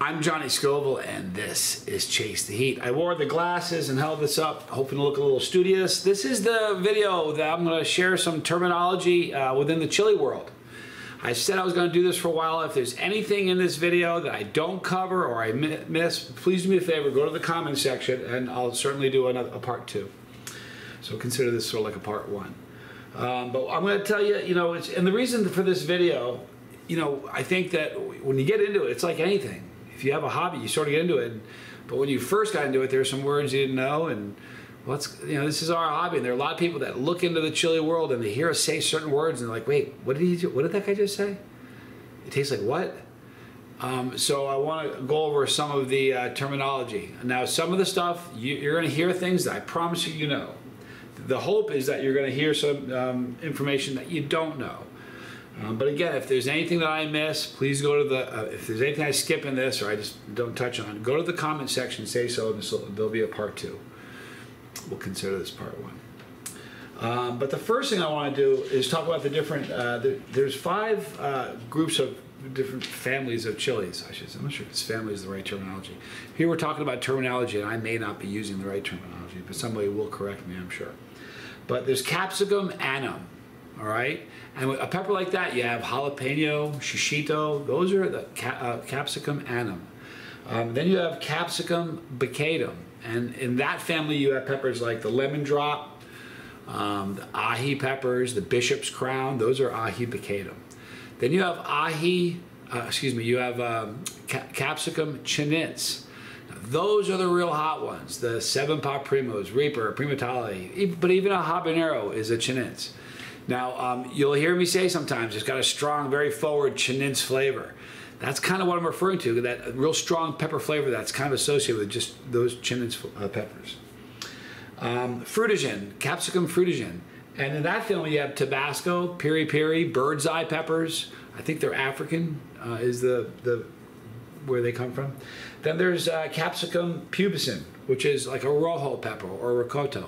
I'm Johnny Scoville, and this is Chase the Heat. I wore the glasses and held this up, hoping to look a little studious. This is the video that I'm going to share some terminology within the chili world. I said I was going to do this for a while. If there's anything in this video that I don't cover or I miss, please do me a favor, go to the comment section, and I'll certainly do a part 2. So consider this sort of like a part 1. But I'm going to tell you, and the reason for this video, I think that when you get into it, it's like anything. If you have a hobby, you sort of get into it. But when you first got into it, there's some words you didn't know, and this is our hobby. And there are a lot of people that look into the chili world and they hear us say certain words, and they're like, "Wait, what did he do? What did that guy just say? It tastes like what?" So I want to go over some of the terminology. Now, some of the stuff you're going to hear things that I promise you know. The hope is that you're going to hear some information that you don't know. But again, if there's anything that I miss, please go to the, if there's anything I skip in this or I just don't touch on, go to the comment section, say so, and there'll be a part 2. We'll consider this part 1. But the first thing I want to do is talk about the different, there's 5 groups of different families of chilies. I'm not sure if this family is the right terminology. Here we're talking about terminology, and I may not be using the right terminology, but somebody will correct me, I'm sure. But there's Capsicum annuum, all right? And with a pepper like that, you have jalapeno, shishito. Those are the Capsicum annuum. Then you have Capsicum bacatum. And in that family, you have peppers like the lemon drop, the ahi peppers, the bishop's crown. Those are ahi bacatum. Then you have Capsicum chinense. Those are the real hot ones. The 7-Pop Primos, Reaper, Primatale, but even a habanero is a chinense. Now, you'll hear me say sometimes it's got a strong, very forward chinense flavor. That's kind of what I'm referring to, that real strong pepper flavor that's kind of associated with just those chinense peppers. Fruitigen, Capsicum fruitigen. And in that family, you have Tabasco, piri piri, bird's eye peppers. I think they're African, is where they come from. Then there's Capsicum pubescent, which is like a rojo pepper or ricotta.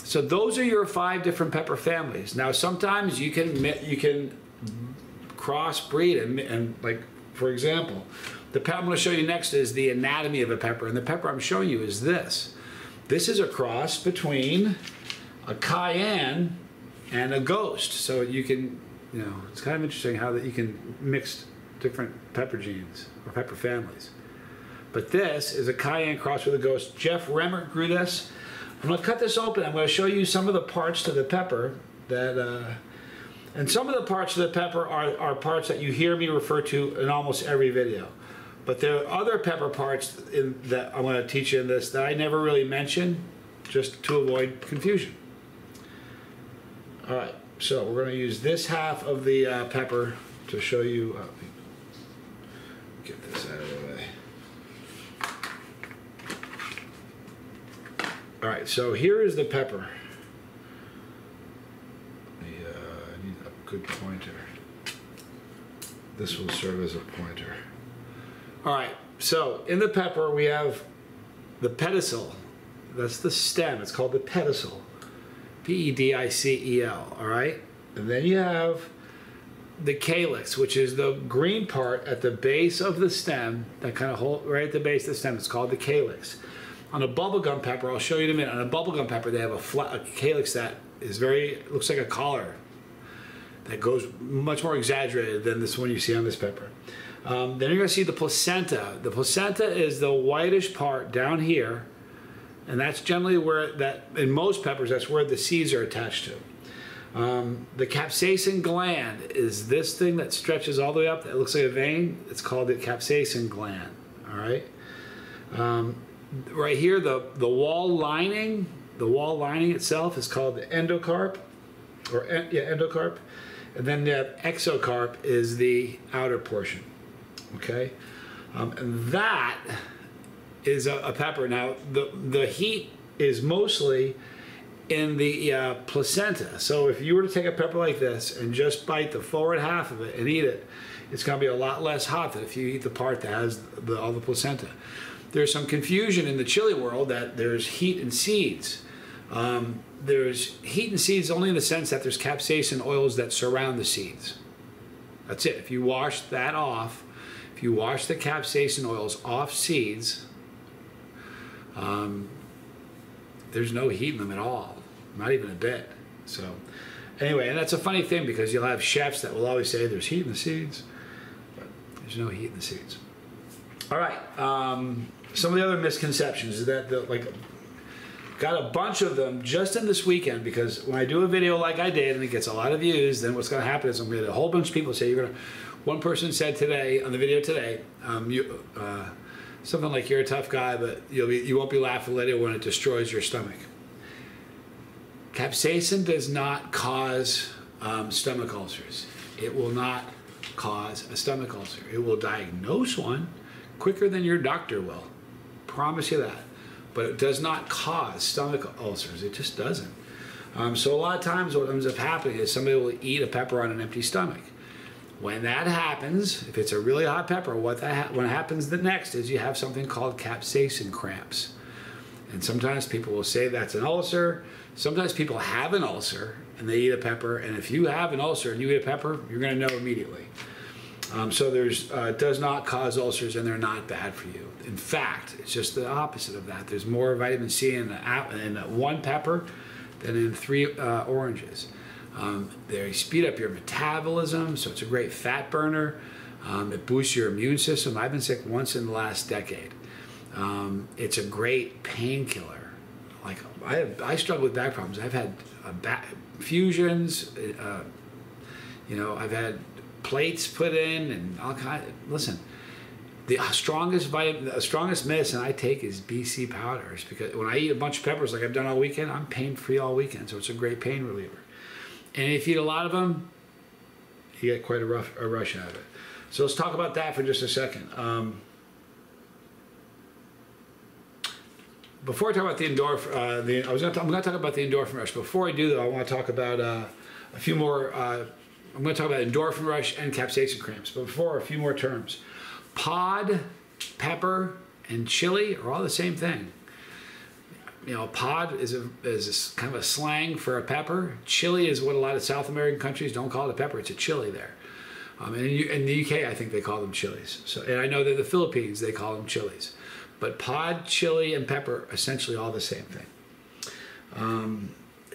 So those are your 5 different pepper families. Now sometimes you can crossbreed and like, for example, the pepper I'm going to show you next is the anatomy of a pepper, and the pepper I'm showing you is this. This is a cross between a cayenne and a ghost. So you can, it's kind of interesting how that you can mix different pepper genes or pepper families. But this is a cayenne cross with a ghost. Jeff Remmert grew this. I'm going to cut this open. I'm going to show you some of the parts to the pepper that, and some of the parts of the pepper are parts that you hear me refer to in almost every video. But there are other pepper parts that I'm going to teach you in this that I never really mention, just to avoid confusion. All right, so we're going to use this half of the pepper to show you. Get this out of the way. All right, so here is the pepper. I need a good pointer. This will serve as a pointer. All right, so in the pepper we have the pedicel. That's the stem. It's called the pedicel. P-E-D-I-C-E-L, all right? And then you have the calyx, which is the green part at the base of the stem, that kind of hold right at the base of the stem. It's called the calyx. On a bubblegum pepper, I'll show you in a minute, on a bubblegum pepper they have a calyx that is looks like a collar that goes much more exaggerated than this one you see on this pepper. Then you're going to see the placenta. The placenta is the whitish part down here, and that's generally where in most peppers, that's where the seeds are attached to. The capsacin gland is this thing that stretches all the way up, that looks like a vein. It's called the capsacin gland, all right? Right here, the wall lining itself is called the endocarp, endocarp, and then the exocarp is the outer portion, okay? And that is a pepper. Now, the heat is mostly in the placenta. So if you were to take a pepper like this and just bite the forward half of it and eat it, it's going to be a lot less hot than if you eat the part that has all the placenta. There's some confusion in the chili world that there's heat and seeds. There's heat and seeds only in the sense that there's capsaicin oils that surround the seeds. That's it. If you wash that off, If you wash the capsaicin oils off seeds, there's no heat in them at all, not even a bit. So anyway, and that's a funny thing because you'll have chefs that will always say there's heat in the seeds, but there's no heat in the seeds. All right, some of the other misconceptions is that got a bunch of them just in this weekend, because when I do a video like I did and it gets a lot of views, then what's going to happen is I'm going to get a whole bunch of people say, one person said today on the video today, something like, you're a tough guy, but you won't be laughing later when it destroys your stomach. Capsaicin does not cause stomach ulcers. It will not cause a stomach ulcer. It will diagnose one quicker than your doctor will. Promise you that. But it does not cause stomach ulcers. It just doesn't. So a lot of times what ends up happening is somebody will eat a pepper on an empty stomach. When that happens, if it's a really hot pepper, what happens the next is you have something called capsacin cramps. And sometimes people will say that's an ulcer. Sometimes people have an ulcer and they eat a pepper. And if you have an ulcer and you eat a pepper, you're going to know immediately. So it does not cause ulcers, and they're not bad for you. In fact, it's just the opposite of that. There's more vitamin C in one pepper than in 3 oranges. They speed up your metabolism, so it's a great fat burner. It boosts your immune system. I've been sick once in the last decade. It's a great painkiller. Like I struggle with back problems. I've had back fusions. I've had plates put in and all kinds. Listen, the strongest medicine I take is BC powders, because when I eat a bunch of peppers like I've done all weekend, I'm pain-free all weekend. So it's a great pain reliever. And if you eat a lot of them, you get quite a rush out of it. So let's talk about that for just a second. Before I talk about the endorphin, I'm going to talk about the endorphin rush. Before I do, though, I want to talk about a few more. I'm going to talk about endorphin rush and capsaicin cramps. But before, a few more terms. Pod, pepper, and chili are all the same thing. Pod is kind of a slang for a pepper. Chili is what a lot of South American countries don't call it a pepper. It's a chili there. And in the UK, I think they call them chilies. So, and I know that in the Philippines, they call them chilies. But pod, chili, and pepper, essentially all the same thing.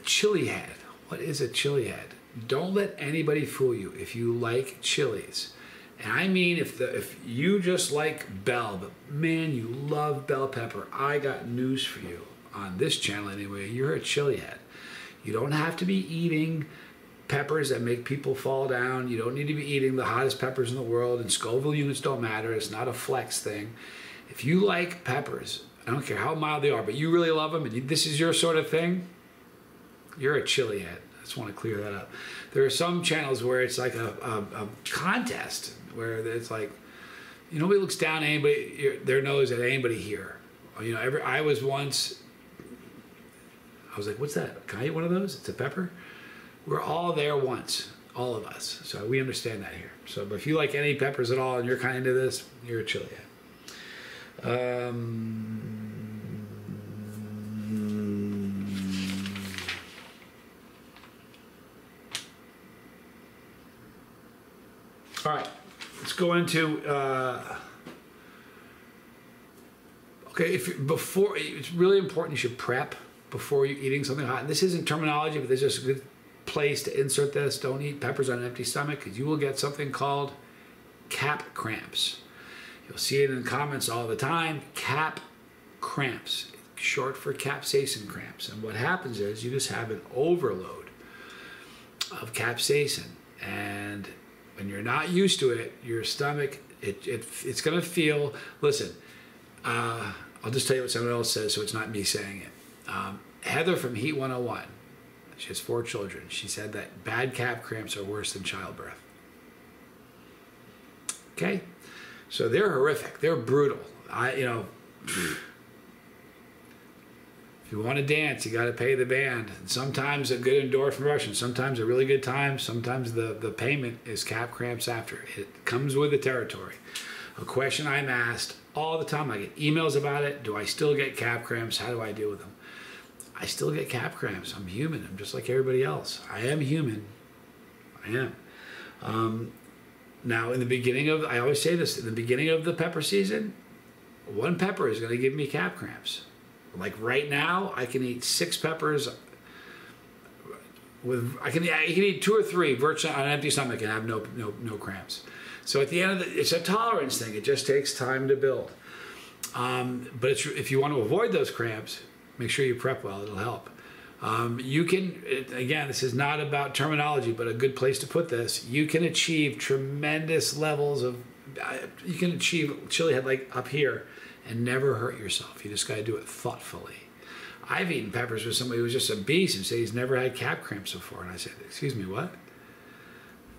Chili head. What is a chili head? Don't let anybody fool you if you like chilies. And I mean, if you just like bell, but man, you love bell pepper, I got news for you. On this channel anyway, you're a chili head. You don't have to be eating peppers that make people fall down. You don't need to be eating the hottest peppers in the world, and Scoville units don't matter. It's not a flex thing. If you like peppers, I don't care how mild they are, but you really love them and this is your sort of thing, you're a chili head. I just want to clear that up. There are some channels where it's like a contest where it's like, nobody looks down their nose at anybody here. I was once, I was like, what's that? Can I eat one of those? It's a pepper? We're all there once, all of us. So we understand that here. So, but if you like any peppers at all and you're kind of into this, you're a chili head. All right, let's go into, it's really important you should prep before you're eating something hot. And this isn't terminology, but there's just a good place to insert this. Don't eat peppers on an empty stomach, because you will get something called cap cramps. You'll see it in the comments all the time. Cap cramps, short for capsaicin cramps. And what happens is you just have an overload of capsaicin, and when you're not used to it, your stomach, it's going to feel, listen, I'll just tell you what someone else says so it's not me saying it. Heather from Heat 101, she has 4 children. She said that bad cap cramps are worse than childbirth. Okay? So they're horrific. They're brutal. If you want to dance, you got to pay the band. And sometimes a good endorphin rush, and sometimes a really good time. Sometimes the payment is cap cramps after. It comes with the territory. A question I'm asked all the time. I get emails about it. Do I still get cap cramps? How do I deal with them? I still get cap cramps. I'm human. I'm just like everybody else. I am human. I am. Now, in the beginning of, I always say this, in the beginning of the pepper season, one pepper is going to give me calf cramps. Like right now, I can eat 6 peppers with, I can eat 2 or 3 virtually on an empty stomach and have no cramps. So at the end of the, it's a tolerance thing. It just takes time to build. But if you want to avoid those cramps, make sure you prep well. It'll help. You can, again, this is not about terminology, but a good place to put this. You can achieve tremendous levels of, you can achieve chili head like up here and never hurt yourself. You just got to do it thoughtfully. I've eaten peppers with somebody who was just a beast and said he's never had calf cramps before. And I said, excuse me, what?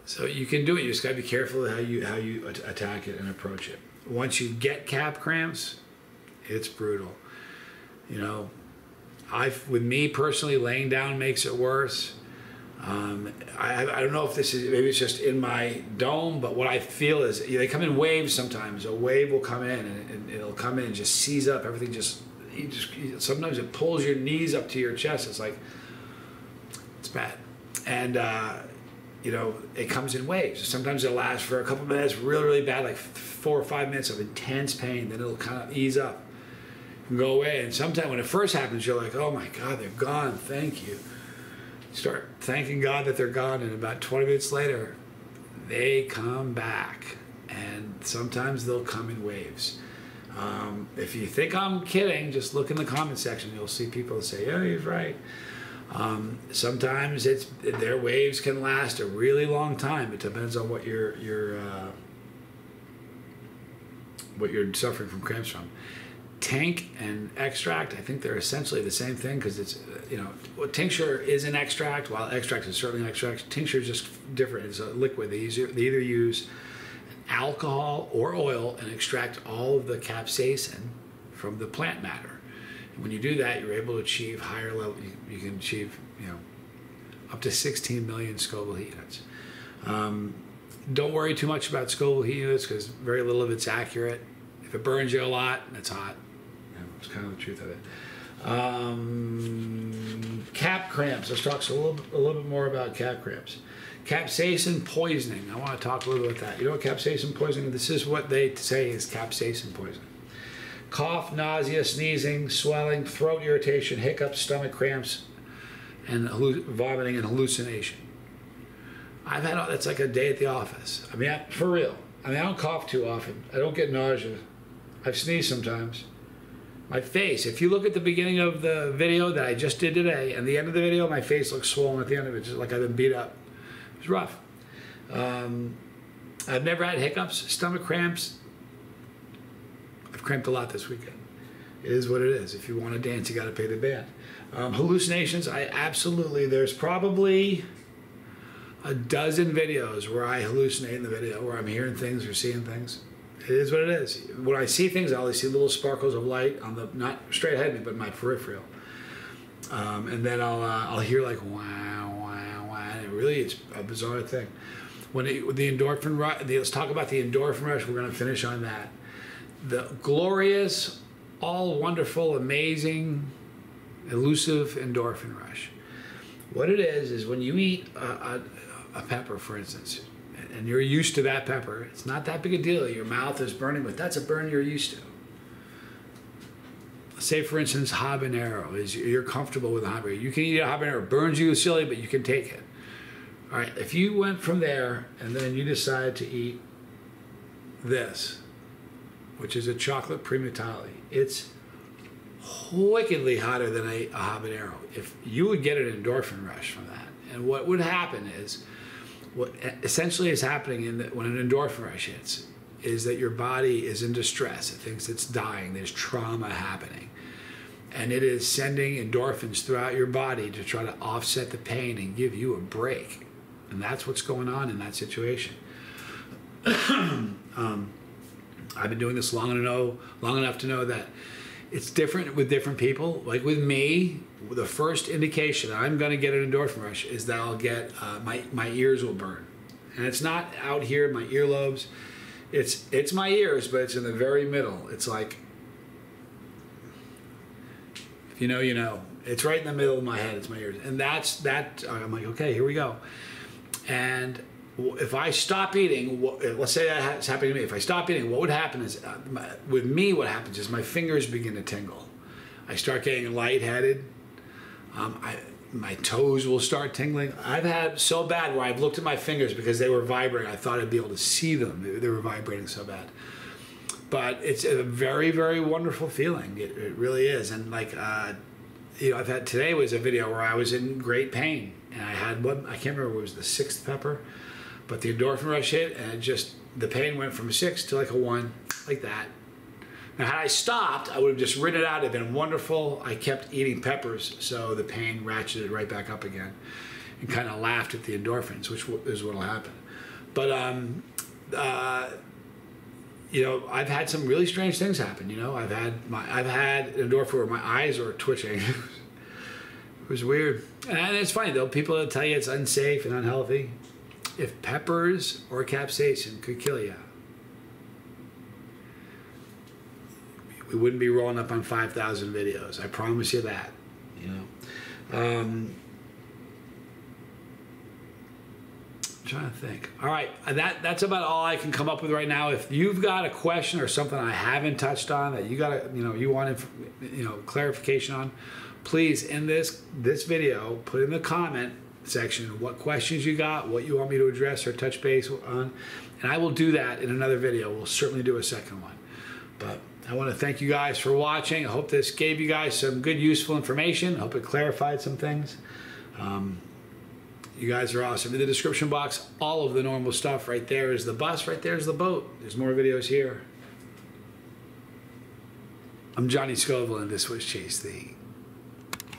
So you can do it. You just got to be careful how you attack it and approach it. Once you get calf cramps, it's brutal. You know, with me personally, laying down makes it worse. I don't know if this is, maybe it's just in my dome, but what I feel is they come in waves sometimes. A wave will come in and it'll come in and just seize up everything. Sometimes it pulls your knees up to your chest. It's like, it's bad. And, you know, it comes in waves. Sometimes it'll last for a couple minutes, really, really bad, like 4 or 5 minutes of intense pain. Then it'll kind of ease up and go away. And sometimes when it first happens, you're like, oh my God, they're gone. Thank you. Start thanking God that they're gone, and about 20 minutes later, they come back. And sometimes they'll come in waves. If you think I'm kidding, just look in the comment section. You'll see people say, yeah, he's right. Sometimes their waves can last a really long time. It depends on what you're suffering from cramps from. Tank and extract, I think they're essentially the same thing, because it's, you know, tincture is an extract, while extract is certainly an extract. Tincture is just different. It's a liquid. They either use alcohol or oil and extract all of the capsacin from the plant matter. And when you do that, you're able to achieve higher level. You can achieve, you know, up to 16 million Scoville heat units. Don't worry too much about Scoville heat units, because very little of it's accurate. If it burns you a lot, it's hot. It's kind of the truth of it. Cap cramps. Let's talk a little bit more about cap cramps. Capsacin poisoning. I want to talk a little bit about that. You know what capsacin poisoning? This is what they say is capsacin poisoning. Cough, nausea, sneezing, swelling, throat irritation, hiccups, stomach cramps, and vomiting and hallucination. I've had, that's like a day at the office. I mean, for real. I mean, I don't cough too often. I don't get nausea. I've sneezed sometimes. My face, if you look at the beginning of the video that I just did today, and the end of the video, my face looks swollen at the end of it, just like I've been beat up. It's rough. I've never had hiccups, stomach cramps. I've cramped a lot this weekend. It is what it is. If you want to dance, you got to pay the band. Hallucinations, there's probably a dozen videos where I hallucinate in the video, where I'm hearing things or seeing things. It is what it is. When I see things, I always see little sparkles of light on the, not straight ahead of me, but my peripheral. And then I'll hear like wow, wow, wow. And it's a bizarre thing. When the endorphin rush, let's talk about the endorphin rush. We're going to finish on that. The glorious, all wonderful, amazing, elusive endorphin rush. What it is when you eat a pepper, for instance, and you're used to that pepper, it's not that big a deal. Your mouth is burning, but that's a burn you're used to. Say, for instance, habanero. You're comfortable with a habanero. You can eat a habanero. It burns you silly, but you can take it. All right, if you went from there and then you decide to eat this, which is a chocolate primatali, it's wickedly hotter than a habanero. If you would get an endorphin rush from that. And what would happen is, what essentially is happening when an endorphin rush hits is that your body is in distress. It thinks it's dying. There's trauma happening. And it is sending endorphins throughout your body to try to offset the pain and give you a break. And that's what's going on in that situation. I've been doing this long enough to know that it's different with different people. Like with me, the first indication that I'm going to get an endorphin rush is that I'll get, my ears will burn. And it's not out here, my earlobes. It's my ears, but it's in the very middle. It's like, if you know, you know. It's right in the middle of my head. It's my ears. And I'm like, okay, here we go. And if I stop eating, let's say that's happening to me. If I stop eating, what would happen is, with me, what happens is my fingers begin to tingle. I start getting lightheaded. My toes will start tingling. I've had so bad where I've looked at my fingers because they were vibrating. I thought I'd be able to see them. They were vibrating so bad. But it's a very, very wonderful feeling. It really is. And like, you know, today was a video where I was in great pain. And I had one, I can't remember, it was the 6th pepper. But the endorphin rush hit, and the pain went from 6 to like a 1, like that. Now, had I stopped, I would have just ridden it out. It'd been wonderful. I kept eating peppers, so the pain ratcheted right back up again, and kind of laughed at the endorphins, which is what'll happen. But you know, I've had some really strange things happen. You know, I've had an endorphin where my eyes are twitching. It was weird, and it's funny though. People that tell you it's unsafe and unhealthy. If peppers or capsaicin could kill you, we wouldn't be rolling up on 5,000 videos. I promise you that. You know, I'm trying to think. All right, that's about all I can come up with right now. If you've got a question or something I haven't touched on that you want clarification on, please in this video put in the comment section what questions you got, what you want me to address or touch base on, and I will do that in another video. We'll certainly do a second one. But I want to thank you guys for watching. I hope this gave you guys some good, useful information. I hope it clarified some things. You guys are awesome. In the description box, all of the normal stuff. Right there is the bus, right there is the boat. There's more videos here. I'm Johnny Scoville, and this was Chase the Heat.